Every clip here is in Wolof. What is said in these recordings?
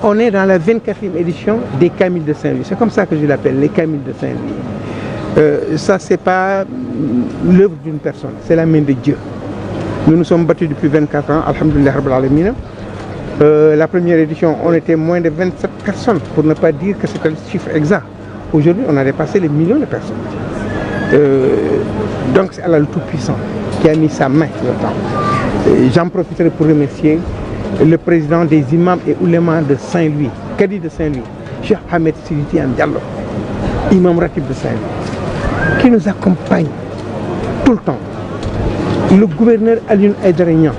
On est dans la 24e édition des Camils de Saint-Louis. C'est comme ça que je l'appelle, les Camils de Saint-Louis. Ça, c'est pas l'œuvre d'une personne, c'est la main de Dieu. Nous nous sommes battus depuis 24 ans, alhamdoulilah rabbil alamin. La première édition, on était moins de 27 personnes, pour ne pas dire que c'était le chiffre exact. Aujourd'hui, on a dépassé les millions de personnes. Donc c'est Allah le Tout-Puissant qui a mis sa main là-dedans. J'en profiterai pour remercier le président des imams et oulémas de Saint-Louis, Kadi de Saint-Louis, Cheikh Ahmed Siditi Diallo, imam Ratib de Saint-Louis, qui nous accompagne tout le temps. Le gouverneur Alioune Aïdara Niang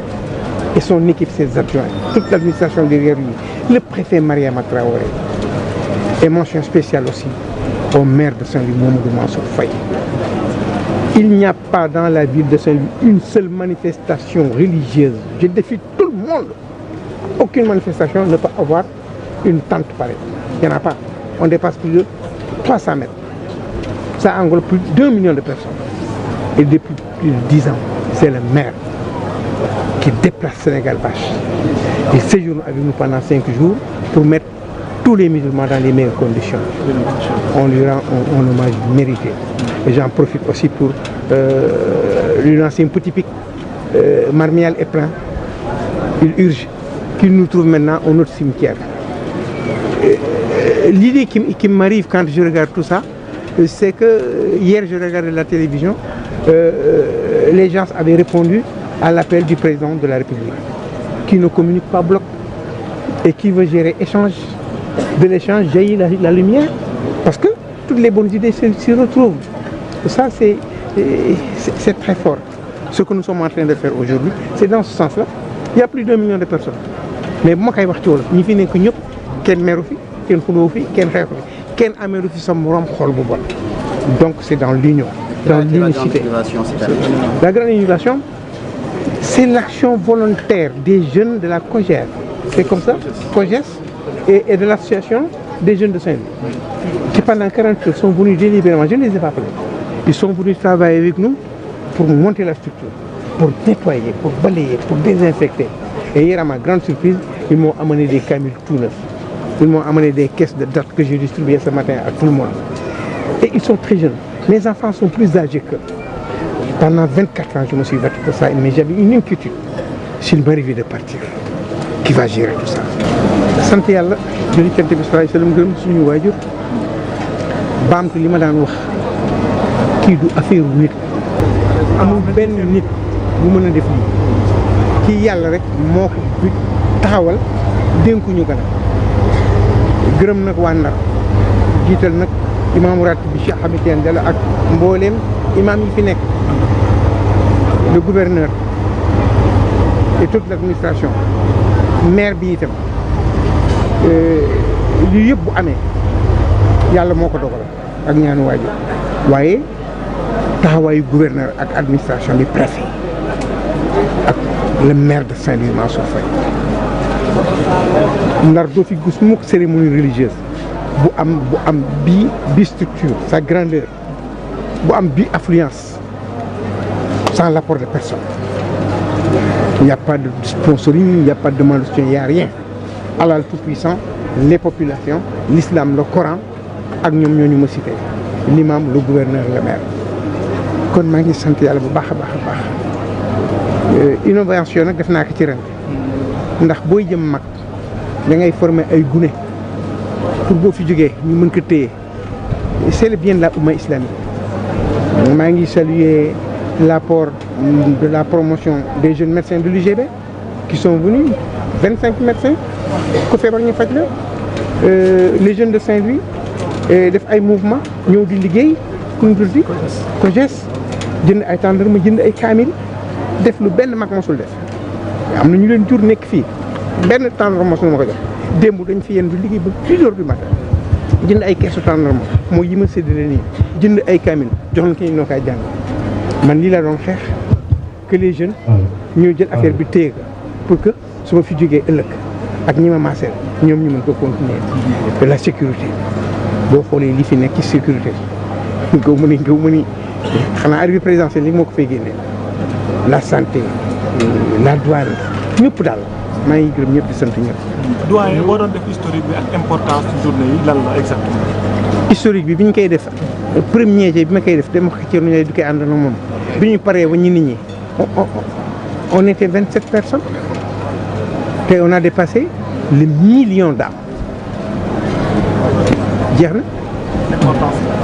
et son équipe, ses adjoints, toute l'administration derrière lui, le préfet Mariama Traoré. Et mention spéciale aussi au maire de Saint-Louis, Mamadou Mansour Faye. Il n'y a pas dans la ville de Saint-Louis une seule manifestation religieuse. Je défie tout le monde. Aucune manifestation ne peut avoir une tente pareille. Il n'y en a pas. On dépasse plus de 300 mètres. Ça englobe plus de 2 millions de personnes. Et depuis plus de 10 ans, c'est le maire qui déplace Sénégal Vache. Il séjourne avec nous pendant 5 jours pour mettre tous les musulmans dans les meilleures conditions. On lui rend un hommage mérité. Et j'en profite aussi pour lui lancer un petit pic. Marmial est plein. Il urge qu'il nous trouve maintenant au notre cimetière. L'idée qui m'arrive quand je regarde tout ça, c'est que hier je regardais la télévision, les gens avaient répondu à l'appel du président de la République, qui ne communique pas bloc et qui veut gérer échange. De l'échange jaillit la lumière, parce que toutes les bonnes idées s'y retrouvent. Ça, c'est très fort. Ce que nous sommes en train de faire aujourd'hui, c'est dans ce sens-là. Il y a plus d'1 million de personnes. Mais bu ma koy wax ci wolof ñi fi nekk ñëpp kenn meru fi kenn xuloo fi kenn xeexu fi kenn ameeru fi sa morom xol bu bon. Donc c'est dans l'union, dans l'unicité. La grande innovation, c'est l'action volontaire des jeunes de la COJER. C'est comme ça, COJES, et de l'association des jeunes de Saint-Louis, qui pendant 40 jours sont venus délibérément, je ne les ai pas appelés, ils sont venus travailler avec nous pour monter la structure, pour nettoyer, pour balayer, pour désinfecter. Et hier, à ma grande surprise, ils m'ont amené des camils tout neufs. Ils m'ont amené des caisses de dates que j'ai distribuées ce matin à tout le monde. Et ils sont très jeunes. Mes enfants sont plus âgés qu'eux. Pendant 24 ans, je me suis battu pour ça, mais j'avais une inquiétude. S'il m'arrivait de partir, qui va gérer tout ça? Sant yàlla julli ci Yonent bi sallallahu alayhi wa sallam gërëm suñu waajur baamtu li ma daan wax kii du affaire nit amul benn nit bu mën a def lii kii yàlla rek moo ko fi taxawal dénkuñu ko nag gërëm nag waa Ndar jiital nag imaamu ratib bi Cheikh Ahmed Tidiane Diallo ak mbooleem imaam yi fi nekk le gouverneur et toute l'administration maire bi itam lii yëpp bu amee yàlla moo ko dogal ak ñaanu waajur waaye taxawaayu gouverneur ak administration bi préfet ak le maire de Saint-Louis Mansour Faye Ndar doo fi gis mukk cérémonie religieuse bu am bi structure sa grandeur bu am bi affluence sans l'apport de personne. Il n'y a pas de sponsoring, il n'y a pas de demande de soutien, il n'y a rien. Allah le Tout-Puissant, les populations, l'islam, le Coran, ak ñoom ñoo ñu ma cité l'imam, le gouverneur, le maire. kon maa ngi sant yàlla bu baax a baax a baax innovation nag def naa ko ci ren ndax booy jëm mag da ngay former ay gune pour boo fi jógee ñu mën ko téye c'est le bien de la oumma islamique. maa ngi saluer l'apport de la promotion des jeunes médecins de l'UGB qui sont venus 25 médecins ku feebar ñu faj la les jeunes de Saint-Louis def ay mouvement ñëw di liggéey conduite COJES jënd ay tàndarma jënd ay kaamil def lu benn mag mosul def am na ñu leen jur nekk fii benn tàndarma mosul ma ko jox démb dañ fi yenn du liggéey ba 6 heures du matin jënd ay keesu tàndarma mooy yi ma séddale nii jënd ay kaamil jox leen ki noo koy jàng man lii laa doon xeex que les jeunes ñoo jël affaire bi téye ko pour que su ma fi jógee ëllëg ak ñi ma maaseel ñoom ñu mën ko continuer de la sécurité boo xoolee li fi nekk ci sécurité gaw ma ni xanaa arrivé présidentiel li moo ko fay génne la santé la douane ñëpp daal maa ngi gërëm ñëpp di sant ñëpp. doyen boo doon def historique bi ak importance journée yi lan la exactement. historique bi ñu koy def premier bi ma koy def dama ko ci du koy ànd na moom bi ñu paree ba ñu nit ñi on était 27 personnes te on a dépassé le million d'âmes jeex na.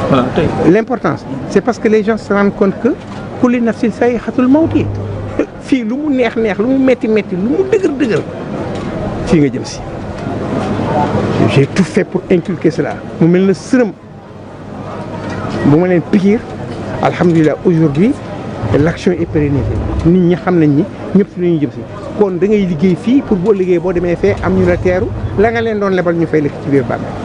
Voilà. L'importance, c'est parce que les gens se rendent compte que kulli nafsin zaa'iqatul mawti fii lu mu neex lu mu métti lu mu dëgër fii nga jëm si. J'ai tout fait pour inculquer cela mu mel na sërëm bu ma leen piqûre alhamdulilah aujourd'hui l'action est pérennisée nit ñi xam nañ ni ñëpp fi la ñuy jëm si kon da ngay liggéey fii pour boo liggéey boo demee fee am ñu la teeru la nga leen doon lebal ñu fay lekk ci biir bàmmeel